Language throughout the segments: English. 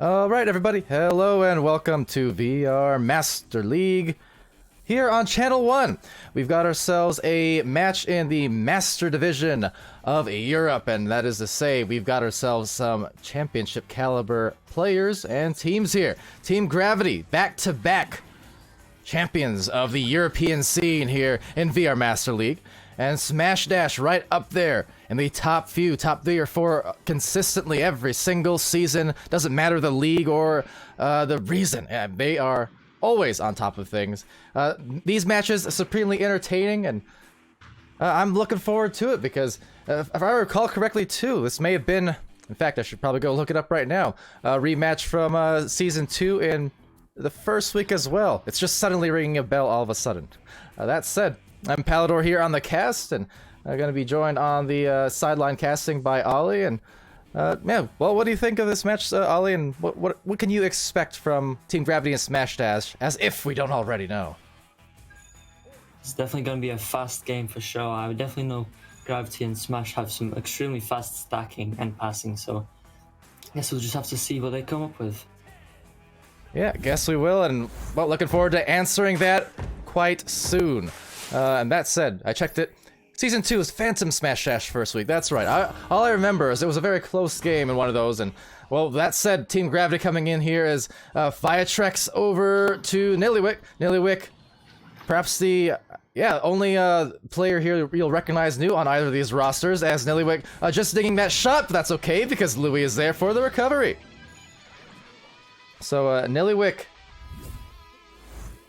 Alright everybody, hello and welcome to VR Master League here on Channel 1. We've got ourselves a match in the Master Division of Europe, and that is to say we've got ourselves some championship caliber players and teams here. Team Gravity, back-to-back champions of the European scene here in VR Master League. And Smash Dash right up there in the top 3 or 4 consistently every single season. Doesn't matter the league or the reason. They are always on top of things. These matches are supremely entertaining, and I'm looking forward to it because if I recall correctly too, this may have been, in fact I should probably go look it up right now, a rematch from Season 2 in the first week as well. It's just suddenly ringing a bell all of a sudden. That said, I'm Palidore here on the cast, and I'm going to be joined on the sideline casting by Ollie. And yeah, well, what do you think of this match, Ollie? And what can you expect from Team Gravity and Smash Dash, as if we don't already know? It's definitely going to be a fast game for sure. I would definitely know Gravity and Smash have some extremely fast stacking and passing, so I guess we'll just have to see what they come up with. Yeah, I guess we will, and well, looking forward to answering that quite soon. And that said, I checked it. Season 2 is Phantom Smash Dash first week. That's right. All I remember is it was a very close game in one of those. And, well, that said, Team Gravity coming in here is Viatrex over to Nillywick. Nillywick, perhaps the, only player here you'll recognize new on either of these rosters, as Nillywick just digging that shot, but that's okay because Louis is there for the recovery. So, Nillywick,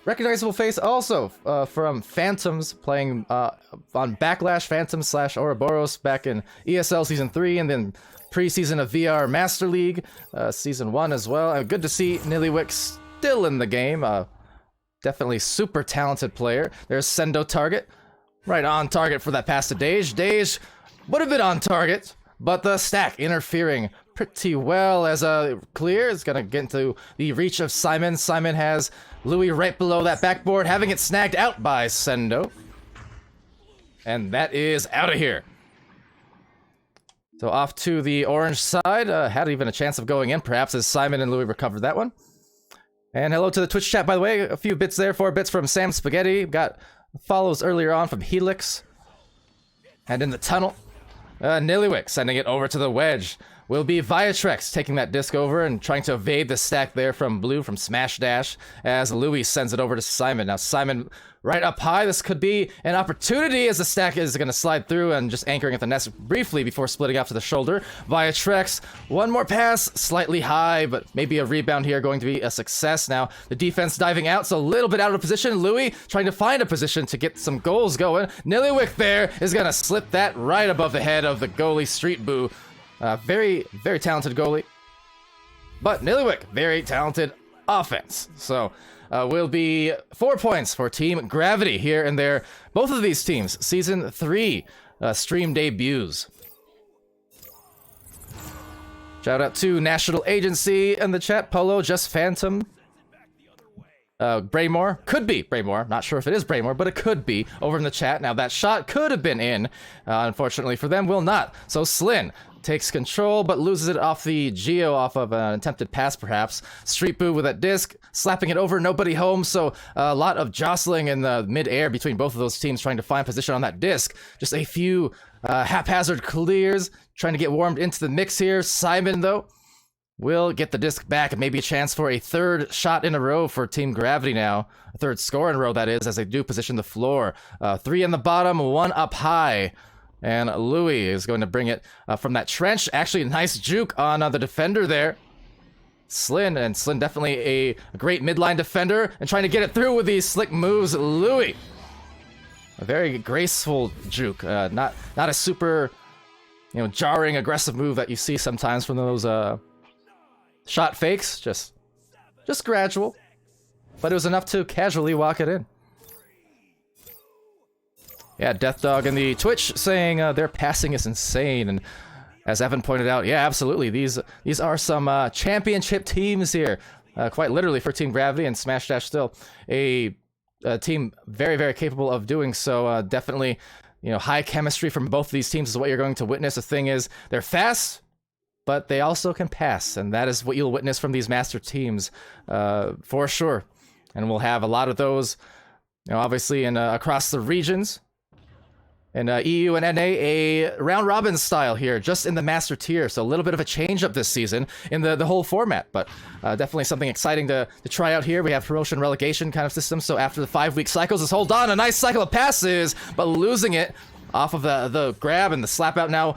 recognizable face also from Phantoms, playing on Backlash Phantoms / Ouroboros back in ESL Season 3, and then preseason of VR Master League Season 1 as well. Good to see Nillywick still in the game. Definitely super talented player. There's Sendo target. Right on target for that pass to Dage. Dage would have been on target, but the stack interfering pretty well as clear. It's gonna get into the reach of Simon. Simon has Louis right below that backboard, having it snagged out by Sendo. And that is out of here. So off to the orange side. Had even a chance of going in, perhaps, as Simon and Louis recovered that one. And hello to the Twitch chat, by the way. A few bits there, 4 bits from Sam Spaghetti. Got follows earlier on from Helix. And in the tunnel, Nillywick sending it over to the wedge. Will be Viatrex taking that disc over and trying to evade the stack there from Blue from Smash Dash as Louis sends it over to Simon. Now Simon right up high. This could be an opportunity as the stack is going to slide through and just anchoring at the nest briefly before splitting off to the shoulder. Viatrex, one more pass, slightly high, but maybe a rebound here going to be a success. Now the defense diving out, so a little bit out of position. Louis trying to find a position to get some goals going. Nillywick there is going to slip that right above the head of the goalie Street Boo. Very, very talented goalie. But Nillywick, very talented offense. So, will be 4 points for Team Gravity here and there. Both of these teams, Season 3 stream debuts. Shout out to National Agency in the chat. Polo, just Phantom. Braymore, could be Braymore. Not sure if it is Braymore, but it could be over in the chat. Now, that shot could have been in. Unfortunately for them, will not. So, Slyn takes control, but loses it off the Geo, off of an attempted pass, perhaps. Street Boo with that disc, slapping it over, nobody home, so a lot of jostling in the mid-air between both of those teams trying to find position on that disc. Just a few haphazard clears, trying to get warmed into the mix here. Simon, though, will get the disc back, and maybe a chance for a third shot in a row for Team Gravity now. A third score in a row, that is, as they do position the floor. 3 in the bottom, 1 up high. And Louis is going to bring it from that trench. Actually, a nice juke on the defender there. Slyn definitely a great midline defender and trying to get it through with these slick moves. Louis, a very graceful juke. Not a super, jarring, aggressive move that you see sometimes from those shot fakes. Just gradual. But it was enough to casually walk it in. Yeah, Death Dog in the Twitch saying their passing is insane, and as Evan pointed out, yeah, absolutely, these are some championship teams here, quite literally for Team Gravity, and Smash Dash still a team very, very capable of doing so. Definitely, high chemistry from both of these teams is what you're going to witness. The thing is, they're fast, but they also can pass, and that is what you'll witness from these master teams, for sure. And we'll have a lot of those, obviously in across the regions. In EU and NA, a round-robin style here, just in the Master tier, so a little bit of a change-up this season in the whole format, but definitely something exciting to try out here. We have promotion relegation kind of system, so after the 5-week cycles, just hold on, a nice cycle of passes, but losing it off of the grab and the slap out now.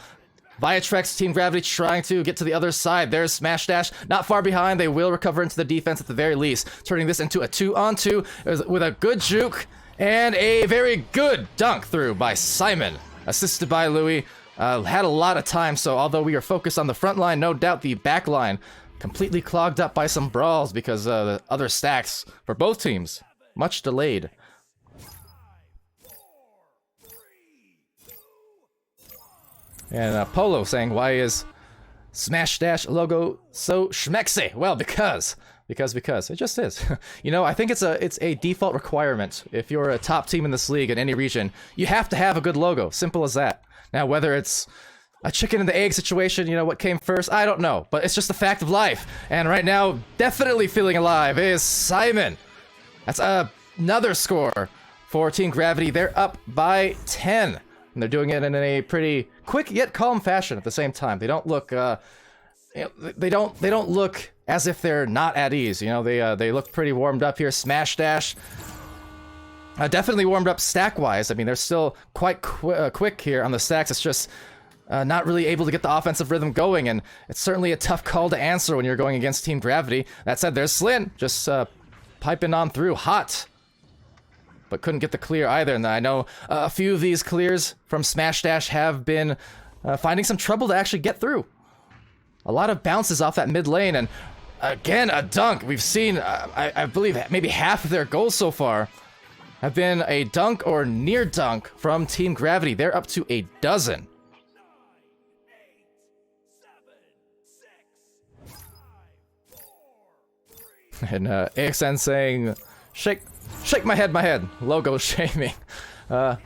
Viatrex, Team Gravity trying to get to the other side. There's Smash Dash, not far behind. They will recover into the defense at the very least, turning this into a 2-on-2 with a good juke. And a very good dunk through by Simon, assisted by Louis. Had a lot of time, so although we are focused on the front line, no doubt the back line completely clogged up by some brawls because the other stacks for both teams, much delayed. And Polo saying, why is Smash Dash logo so schmecksy? Well, because it just is. I think it's a default requirement. If you're a top team in this league in any region, you have to have a good logo. Simple as that. Now, whether it's a chicken and the egg situation, what came first, I don't know. But it's just a fact of life. And right now, definitely feeling alive is Simon. That's another score for Team Gravity. They're up by 10. And they're doing it in a pretty quick yet calm fashion at the same time. They don't look they don't look as if they're not at ease. They look pretty warmed up here. Smash Dash definitely warmed up stack wise. I mean, they're still quite quick here on the stacks. It's just not really able to get the offensive rhythm going, and it's certainly a tough call to answer when you're going against Team Gravity. That said, there's Slin just piping on through hot, but couldn't get the clear either. And I know a few of these clears from Smash Dash have been finding some trouble to actually get through. A lot of bounces off that mid lane, and again, a dunk. We've seen, I believe, maybe half of their goals so far have been a dunk or near dunk from Team Gravity. They're up to a dozen. And AXN saying, shake my head, logo shaming. I'm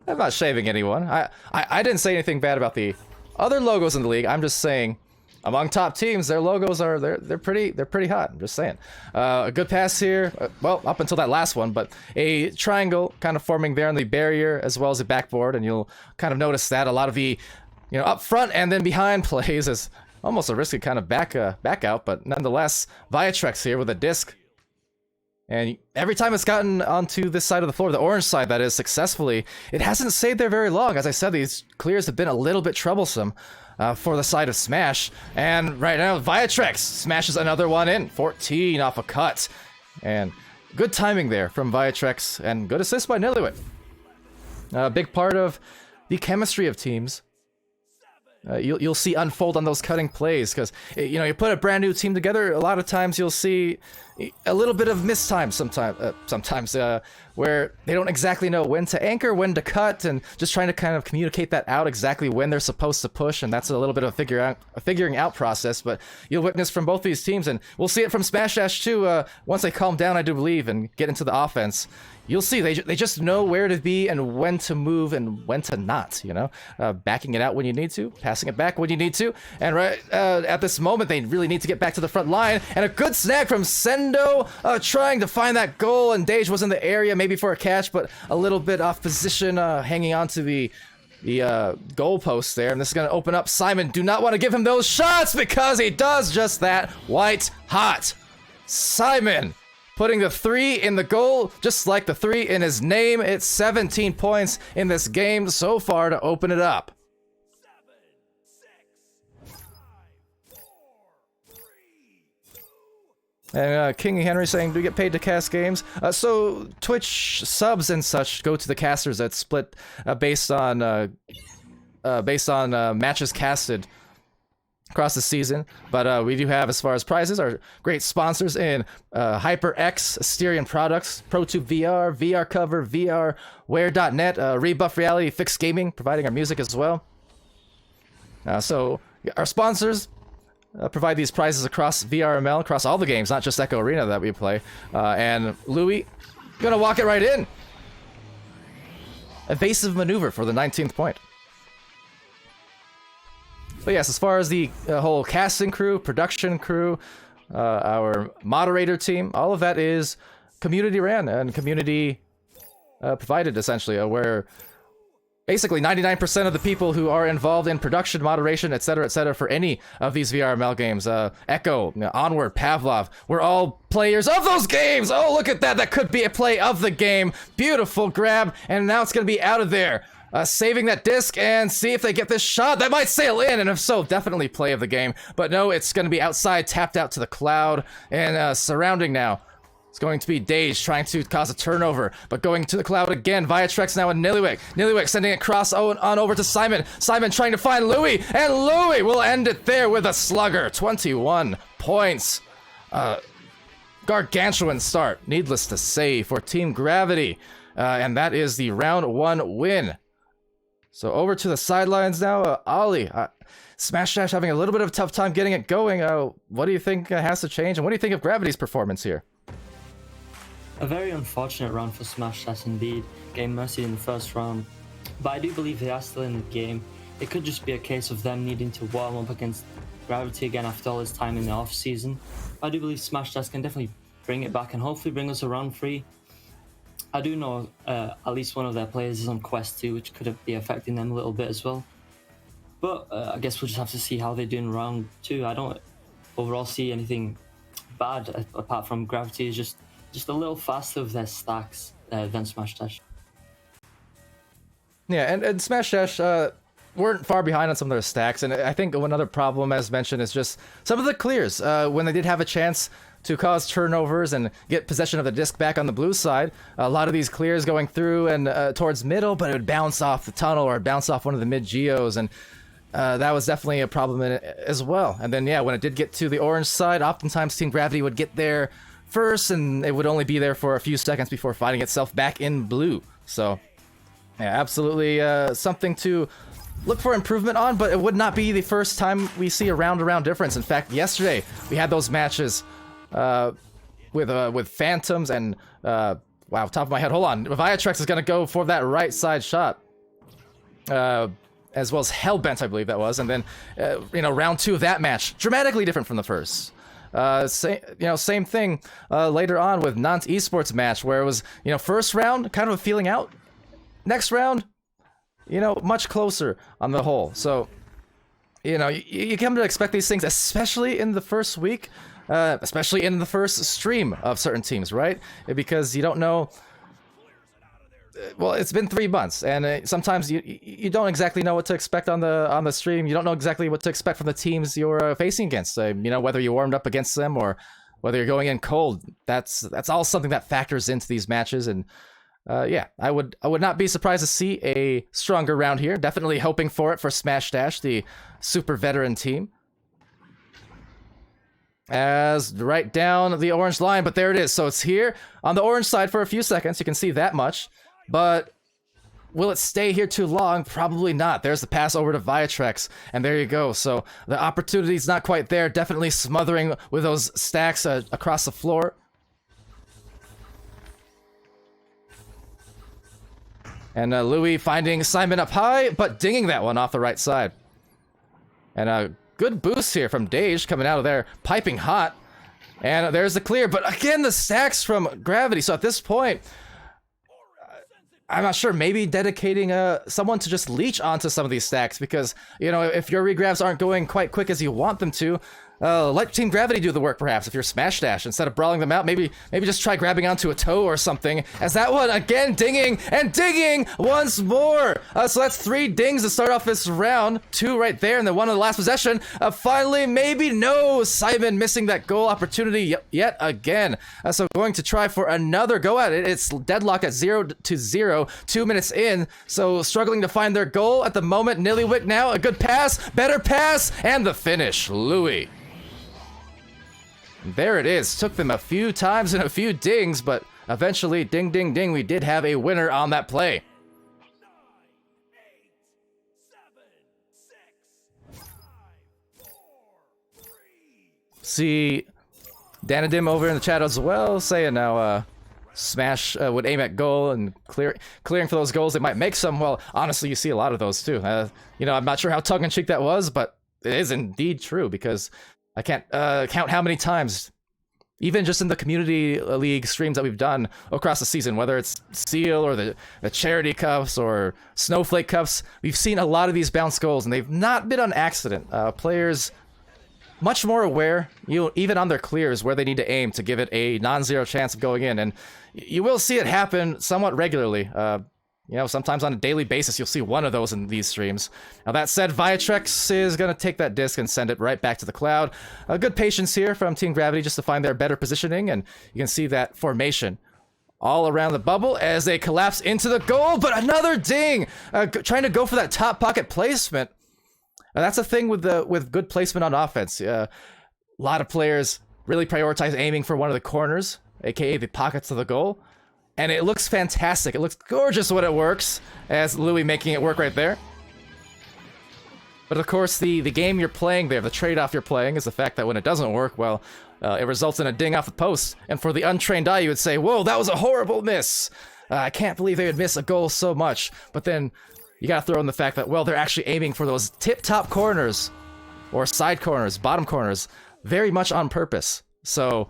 not shaming anyone. I didn't say anything bad about the other logos in the league. I'm just saying, among top teams, their logos are they're pretty hot. I'm just saying. A good pass here. Well, up until that last one, but a triangle kind of forming there on the barrier as well as the backboard, and you'll kind of notice that a lot of the up front and then behind plays is almost a risky kind of back out, but nonetheless, Viatrex here with a disc. And every time it's gotten onto this side of the floor, the orange side that is, successfully, it hasn't stayed there very long. As I said, these clears have been a little bit troublesome for the side of Smash. And right now, Viatrex smashes another one in. 14 off a cut. And good timing there from Viatrex, and good assist by Nilliwit. A big part of the chemistry of teams. You'll see unfold on those cutting plays, because you put a brand new team together. A lot of times you'll see a little bit of mistime sometimes where they don't exactly know when to anchor, when to cut, and just trying to kind of communicate that out exactly when they're supposed to push, and that's a little bit of a figuring out process. But you'll witness from both these teams, and we'll see it from Smash Dash too. Once they calm down, I do believe, and get into the offense. You'll see they just know where to be and when to move and when to not, backing it out when you need to, passing it back when you need to. And right at this moment, they really need to get back to the front line. And a good snag from Sendo, trying to find that goal. And Dage was in the area, maybe for a catch, but a little bit off position, hanging on to the goal post there. And this is going to open up Simon. Do not want to give him those shots, because he does just that. White hot. Simon putting the 3 in the goal, just like the 3 in his name. It's 17 points in this game so far to open it up. 7, 6, 5, 4, 3, 2. And King Henry saying, do you get paid to cast games? So Twitch subs and such go to the casters that split based on matches casted across the season. But we do have, as far as prizes, our great sponsors in HyperX, Asterion Products, ProTube VR, VR Cover, VRWare.net, Rebuff Reality, Fixed Gaming, providing our music as well. So our sponsors provide these prizes across VRML, across all the games, not just Echo Arena that we play. And Louis, gonna walk it right in. Evasive maneuver for the 19th point. But yes, as far as the whole casting crew, production crew, our moderator team, all of that is community ran and community provided, essentially, where basically 99% of the people who are involved in production, moderation, etc., for any of these VRML games, Echo, Onward, Pavlov, we're all players of those games! Oh, look at that! That could be a play of the game. Beautiful grab, and now it's going to be out of there. Saving that disc and see if they get this shot. That might sail in, and if so, definitely play of the game. But no, it's going to be outside, tapped out to the cloud, and surrounding now. It's going to be Dage trying to cause a turnover, but going to the cloud again. Viatrex now and Nillywick. Nillywick sending it cross on over to Simon. Simon trying to find Louis, and Louis will end it there with a slugger. 21 points. Gargantuan start, needless to say, for Team Gravity. And that is the round 1 win. So over to the sidelines now, Ollie. Smash Dash having a little bit of a tough time getting it going. What do you think has to change, and what do you think of Gravity's performance here? A very unfortunate round for Smash Dash indeed, getting mercied in the first round. But I do believe they are still in the game. It could just be a case of them needing to warm up against Gravity again after all this time in the off season. I do believe Smash Dash can definitely bring it back and hopefully bring us a round 3. I do know at least one of their players is on Quest 2, which could be affecting them a little bit as well. But I guess we'll just have to see how they do in round 2. I don't overall see anything bad apart from Gravity is just a little faster with their stacks than Smash Dash. Yeah, and Smash Dash weren't far behind on some of their stacks, and I think another problem, as mentioned, is just some of the clears. When they did have a chance to cause turnovers and get possession of the disc back on the blue side, a lot of these clears going through and towards middle, but it would bounce off the tunnel or bounce off one of the mid-geos, and that was definitely a problem in it as well. And then, yeah, when it did get to the orange side, oftentimes Team Gravity would get there first, and it would only be there for a few seconds before finding itself back in blue. So, yeah, absolutely something to look for improvement on, but it would not be the first time we see a round-to-round difference. In fact, yesterday we had those matches with Phantoms and wow, top of my head, hold on. Viatrex is gonna go for that right side shot, as well as Hellbent, I believe that was, and then round 2 of that match, dramatically different from the first. Same thing later on with Nant Esports match, where it was first round kind of a feeling out, next round much closer on the whole. So you come to expect these things, especially in the first week, especially in the first stream of certain teams, right? Because you don't know. Well, it's been 3 months, and sometimes you don't exactly know what to expect on the stream. You don't know exactly what to expect from the teams you're facing against. Whether you warmed up against them or whether you're going in cold. That's all something that factors into these matches. And yeah, I would not be surprised to see a stronger round here. Definitely hoping for it for Smash Dash, the super veteran team. As right down the orange line, but there it is. So it's here on the orange side for a few seconds. You can see that much. But will it stay here too long? Probably not. There's the pass over to Viatrex, and there you go. So the opportunity's not quite there. Definitely smothering with those stacks across the floor. And Louis finding Simon up high, but dinging that one off the right side. And a good boost here from Dage coming out of there, piping hot. And there's the clear, but again, the stacks from Gravity. So at this point, I'm not sure, maybe dedicating someone to just leech onto some of these stacks, because, if your regrabs aren't going quite quick as you want them to, let Team Gravity do the work, perhaps. If you're Smash Dash, instead of brawling them out, maybe just try grabbing onto a toe or something, as that one, again, dinging, and dinging once more! So that's 3 dings to start off this round, 2 right there, and then 1 on the last possession. Finally, maybe no! Simon missing that goal opportunity yet again. So going to try for another go at it. It's deadlock at 0-0, 2 minutes in, so struggling to find their goal at the moment. Nillywick now, a good pass, better pass, and the finish, Louis. There it is. Took them a few times and a few dings, but eventually, ding, ding, ding, we did have a winner on that play. 9, 8, 7, 6, 5, 4, 3. See Danadim over in the chat as well, saying now Smash would aim at goal and clearing for those goals. They might make some. Well, honestly, you see a lot of those too. I'm not sure how tongue-in-cheek that was, but is indeed true, because I can't count how many times, even just in the community league streams that we've done across the season, whether it's Seal or the Charity Cups or Snowflake Cups, we've seen a lot of these bounce goals, and they've not been on accident. Players much more aware, even on their clears, where they need to aim to give it a non-zero chance of going in, and you will see it happen somewhat regularly. Sometimes on a daily basis, you'll see one of those in these streams. Now, that said, Viatrex is going to take that disc and send it right back to the cloud. Good patience here from Team Gravity just to find their better positioning, and you can see that formation all around the bubble as they collapse into the goal, but another ding! Trying to go for that top pocket placement. That's the thing with good placement on offense. A lot of players really prioritize aiming for one of the corners, aka the pockets of the goal. And it looks fantastic. It looks gorgeous when it works, as Louis making it work right there. But of course, the game you're playing there, the trade-off you're playing, is the fact that when it doesn't work, well, it results in a ding off the post. And for the untrained eye, you would say, whoa, that was a horrible miss. I can't believe they would miss a goal so much. But then you gotta throw in the fact that, well, they're actually aiming for those tip-top corners, or side corners, bottom corners, very much on purpose. So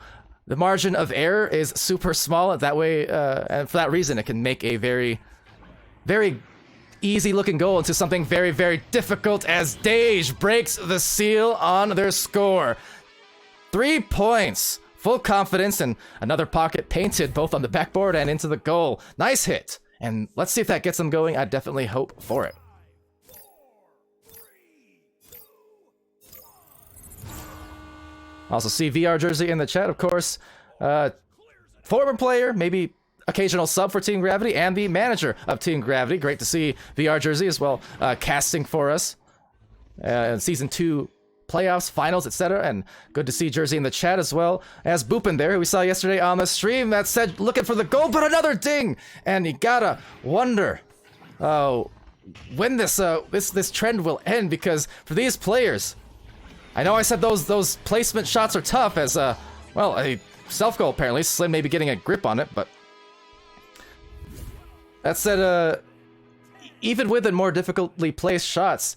the margin of error is super small. That way, and for that reason, it can make a very, very easy-looking goal into something very, very difficult, as Dej breaks the seal on their score. 3 points. Full confidence, and another pocket painted both on the backboard and into the goal. Nice hit. And let's see if that gets them going. I definitely hope for it. Also see VR Jersey in the chat, of course. Former player, maybe occasional sub for Team Gravity, and the manager of Team Gravity. Great to see VR Jersey as well, casting for us in Season 2 playoffs, finals, etc. And good to see Jersey in the chat as well as Boopin there, who we saw yesterday on the stream, that said looking for the goal, but another ding! And you gotta wonder when this trend will end, because for these players, I know I said those placement shots are tough, as a self-goal apparently. Slim may be getting a grip on it, but that said, even with the more difficultly placed shots,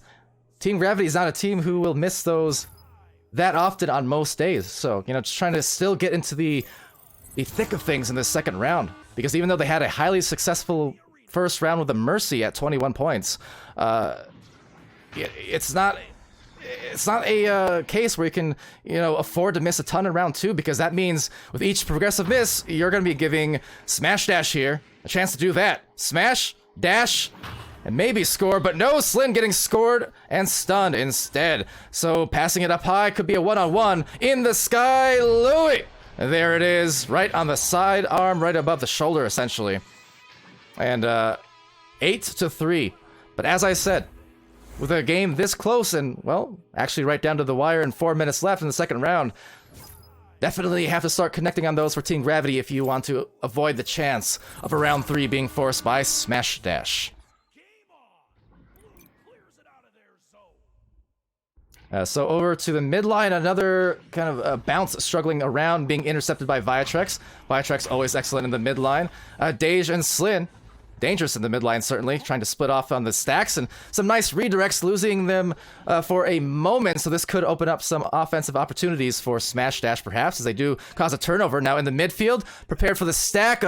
Team Gravity is not a team who will miss those that often on most days. So, just trying to still get into the thick of things in the second round. Because even though they had a highly successful first round with a Mercy at 21 points, it's not a case where you can, afford to miss a ton in round 2, because that means with each progressive miss, you're going to be giving Smash Dash here a chance to do that. Smash, dash, and maybe score, but no, Slin getting scored and stunned instead. So passing it up high could be a one-on-one in the sky. Louis! There it is, right on the side arm, right above the shoulder, essentially. And 8-3. But as I said, with a game this close and, well, actually right down to the wire and 4 minutes left in the second round, definitely have to start connecting on those for Team Gravity if you want to avoid the chance of a round 3 being forced by Smash Dash. So over to the midline, another kind of bounce struggling around, being intercepted by Viatrex. Viatrex always excellent in the midline. Dej and Slin, dangerous in the midline certainly, trying to split off on the stacks, and some nice redirects, losing them for a moment, so this could open up some offensive opportunities for Smash Dash perhaps, as they do cause a turnover. Now in the midfield, prepared for the stack,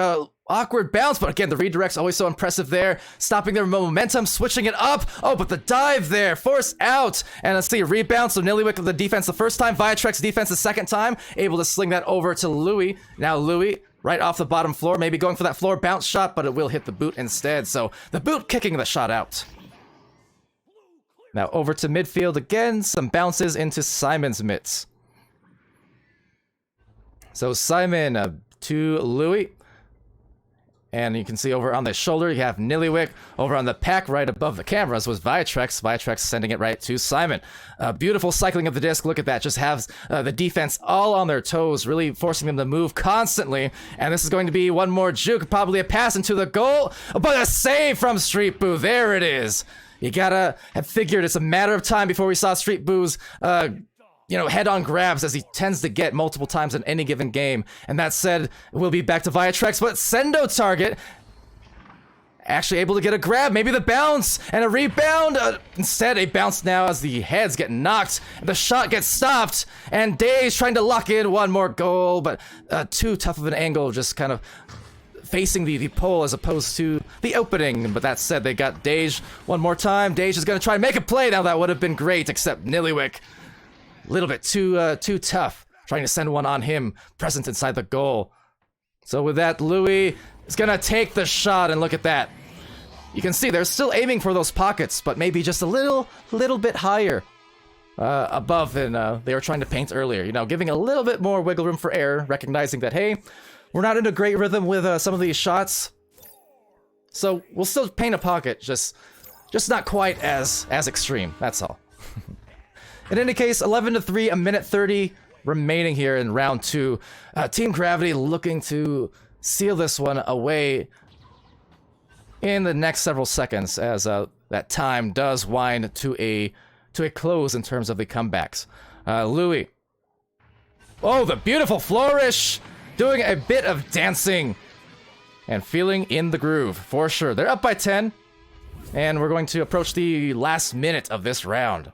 awkward bounce, but again, the redirect's always so impressive there, stopping their momentum, switching it up. Oh, but the dive there, forced out, and let's see, a rebound, so Nillywick with the defense the first time, Viatrex defense the second time, able to sling that over to Louis. Now Louis, right off the bottom floor, maybe going for that floor bounce shot, but it will hit the boot instead, so the boot kicking the shot out. Now over to midfield again, some bounces into Simon's mitts. So Simon to Louis. And you can see over on the shoulder, you have Nillywick. Over on the pack, right above the cameras, was Viatrex. Viatrex sending it right to Simon. Beautiful cycling of the disc. Look at that. Just have the defense all on their toes, really forcing them to move constantly. And this is going to be one more juke, probably a pass into the goal. But a save from Street Boo. There it is. You gotta have figured it's a matter of time before we saw Street Boo's head-on grabs, as he tends to get multiple times in any given game. And that said, we'll be back to Viatrex, but Sendo target, actually able to get a grab, maybe the bounce, and a rebound. Instead, a bounce now as the heads get knocked, and the shot gets stopped, and Day's trying to lock in one more goal, but too tough of an angle, just kind of facing the pole as opposed to the opening. But that said, they got Dage one more time. Dage is going to try and make a play. Now that would have been great, except Nillywick, a little bit too tough, trying to send one on him, present inside the goal. So with that, Louis is going to take the shot, and look at that. You can see they're still aiming for those pockets, but maybe just a little bit higher above than they were trying to paint earlier. You know, giving a little bit more wiggle room for error, recognizing that, hey, we're not in a great rhythm with some of these shots. So we'll still paint a pocket, just not quite as extreme, that's all. In any case, 11-3, a minute 30 remaining here in round 2. Team Gravity looking to seal this one away in the next several seconds, as that time does wind to a close in terms of the comebacks. Louis. Oh, the beautiful flourish! Doing a bit of dancing and feeling in the groove, for sure. They're up by 10, and we're going to approach the last minute of this round.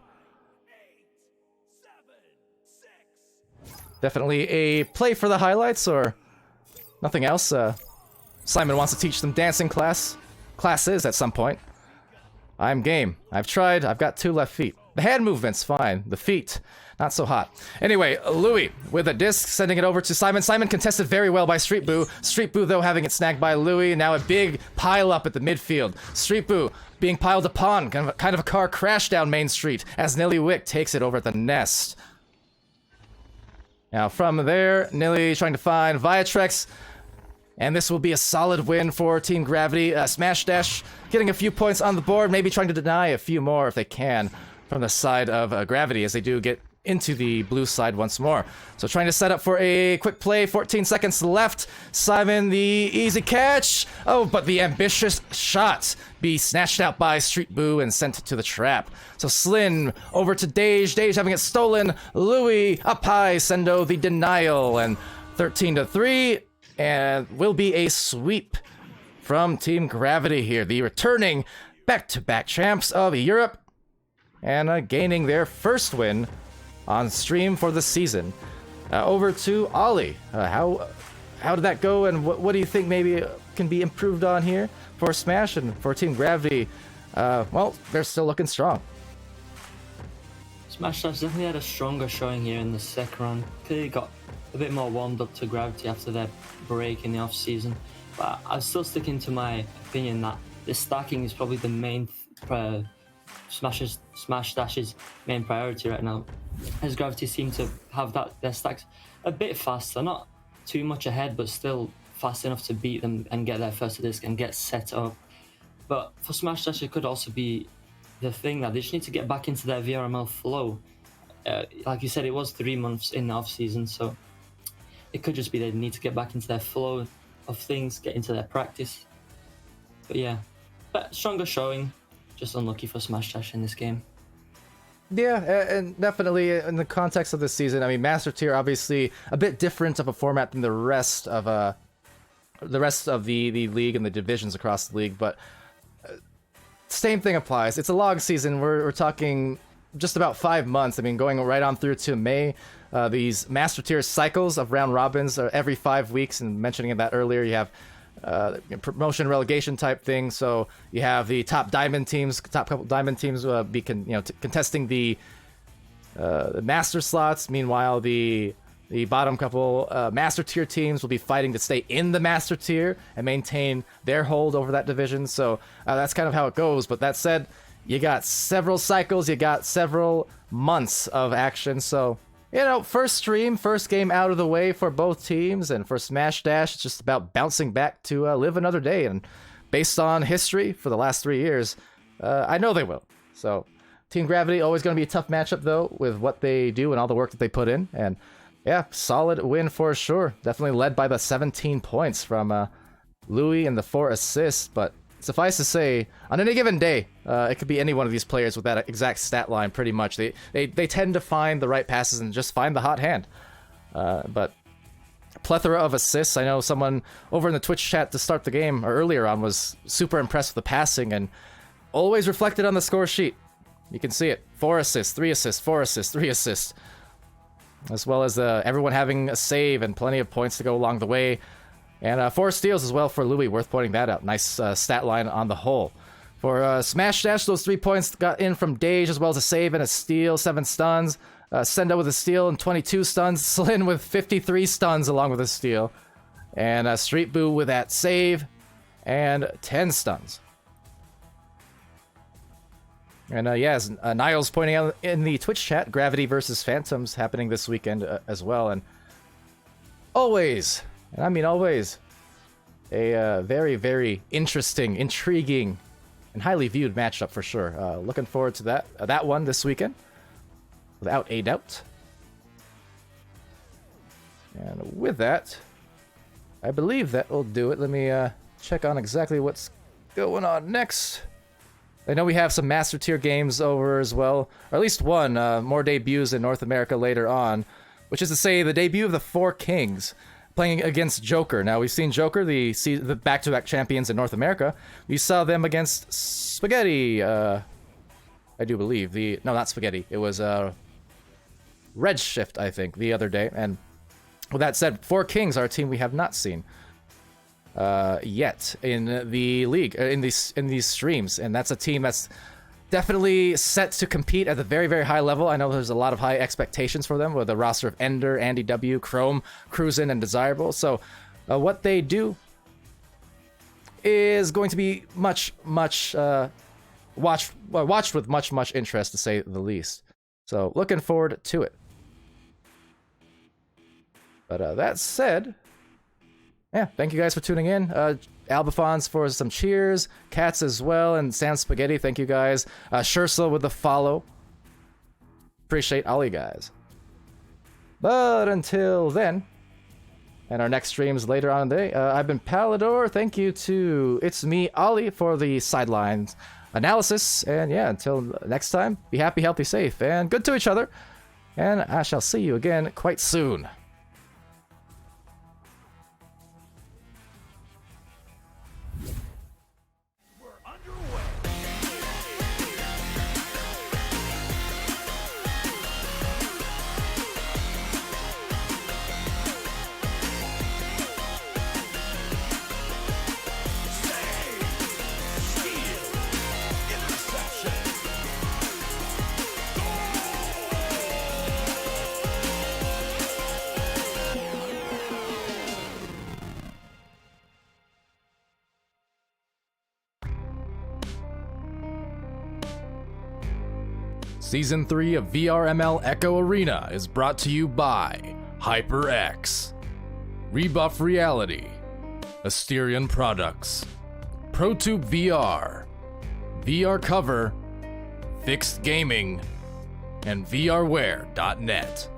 Definitely a play for the highlights, or nothing else. Simon wants to teach them dancing classes at some point. I'm game. I've tried. I've got 2 left feet. The hand movement's fine. The feet, not so hot. Anyway, Louis with a disc, sending it over to Simon. Simon contested very well by Street Boo. Street Boo, though, having it snagged by Louis. Now a big pile up at the midfield. Street Boo being piled upon, kind of a car crash down Main Street, as Nillywick takes it over at the nest. Now from there, Nilly trying to find Viatrex, and this will be a solid win for Team Gravity. Smash Dash getting a few points on the board, maybe trying to deny a few more if they can from the side of Gravity, as they do get into the blue side once more. So trying to set up for a quick play, 14 seconds left. Simon, the easy catch. Oh, but the ambitious shot be snatched out by Street Boo and sent to the trap. So Slyn over to Dage. Dage having it stolen. Louis up high. Sendo the denial, and 13-3, and will be a sweep from Team Gravity here, the returning back-to-back champs of Europe, and gaining their first win on stream for the season. Over to Ollie. How did that go, and what do you think maybe can be improved on here for Smash and for Team Gravity? Well, they're still looking strong. Smash Dash definitely had a stronger showing here in the second round. Clearly got a bit more warmed up to Gravity after their break in the off season. But I'm still sticking to my opinion that the stacking is probably the main Smash Dash's main priority right now, as Gravity seem to have their stacks a bit faster, not too much ahead, but still fast enough to beat them and get their first disc and get set up. But for Smash Dash, it could also be the thing that they just need to get back into their VRML flow. Like you said, it was 3 months in the off season, so it could just be they need to get back into their flow of things, get into their practice. But yeah, but stronger showing. Just unlucky for Smash Dash in this game. Yeah, and definitely in the context of this season, I mean, Master Tier obviously a bit different of a format than the rest of the league and the divisions across the league, but same thing applies. It's a long season. We're talking just about 5 months. I mean, going right on through to May. These Master Tier cycles of round robins are every 5 weeks, and mentioning that earlier, you have promotion relegation type thing. So you have the top couple diamond teams contesting the master slots. Meanwhile, the bottom couple master tier teams will be fighting to stay in the master tier and maintain their hold over that division. So that's kind of how it goes. But that said, you got several cycles, you got several months of action. So, you know, first game out of the way for both teams, and for Smash Dash, it's just about bouncing back to live another day. And based on history for the last 3 years, I know they will. So, Team Gravity, always going to be a tough matchup, though, with what they do and all the work that they put in. And yeah, solid win for sure. Definitely led by the 17 points from Louis and the 4 assists. But suffice to say, on any given day, it could be any one of these players with that exact stat line, pretty much. They tend to find the right passes and just find the hot hand. But plethora of assists. I know someone over in the Twitch chat to start the game, or earlier on, was super impressed with the passing, and always reflected on the score sheet. You can see it. 4 assists, 3 assists, 4 assists, 3 assists. As well as everyone having a save and plenty of points to go along the way. And 4 steals as well for Louis, worth pointing that out. Nice stat line on the whole. For Smash Dash, those 3 points got in from Dage, as well as a save and a steal, 7 stuns. Sendo with a steal and 22 stuns. Slin with 53 stuns along with a steal. And Street Boo with that save and 10 stuns. And yeah, as Niles pointing out in the Twitch chat, Gravity versus Phantoms happening this weekend as well. And always, and I mean always, a very, very interesting, intriguing, and highly viewed matchup for sure. Looking forward to that one this weekend, without a doubt. And with that, I believe that will do it. Let me check on exactly what's going on next. I know we have some Master Tier games over as well, or at least one, more debuts in North America later on, which is to say the debut of the 4 Kings playing against Joker. Now, we've seen Joker, the back-to-back champions in North America. We saw them against Spaghetti, I do believe. No, not Spaghetti. It was Redshift, I think, the other day. And with that said, 4 Kings are a team we have not seen yet in the league, in these streams, and that's a team that's definitely set to compete at the very, very high level. I know there's a lot of high expectations for them with a roster of Ender, Andy W, Chrome, Cruisin, and Desirable. So what they do is going to be much watched with much interest, to say the least. So looking forward to it. But that said, yeah, thank you guys for tuning in. Albafons for some cheers, Cats as well, and Sam Spaghetti, thank you guys. Shursla with the follow. Appreciate all you guys. But until then, and our next streams later on in the day, I've been Palidore. Thank you to It's Me, Ollie, for the sidelines analysis. And yeah, until next time, be happy, healthy, safe, and good to each other. And I shall see you again quite soon. Season 3 of VRML Echo Arena is brought to you by HyperX, Rebuff Reality, Asterion Products, ProTube VR, VR Cover, Fixed Gaming, and VRware.net.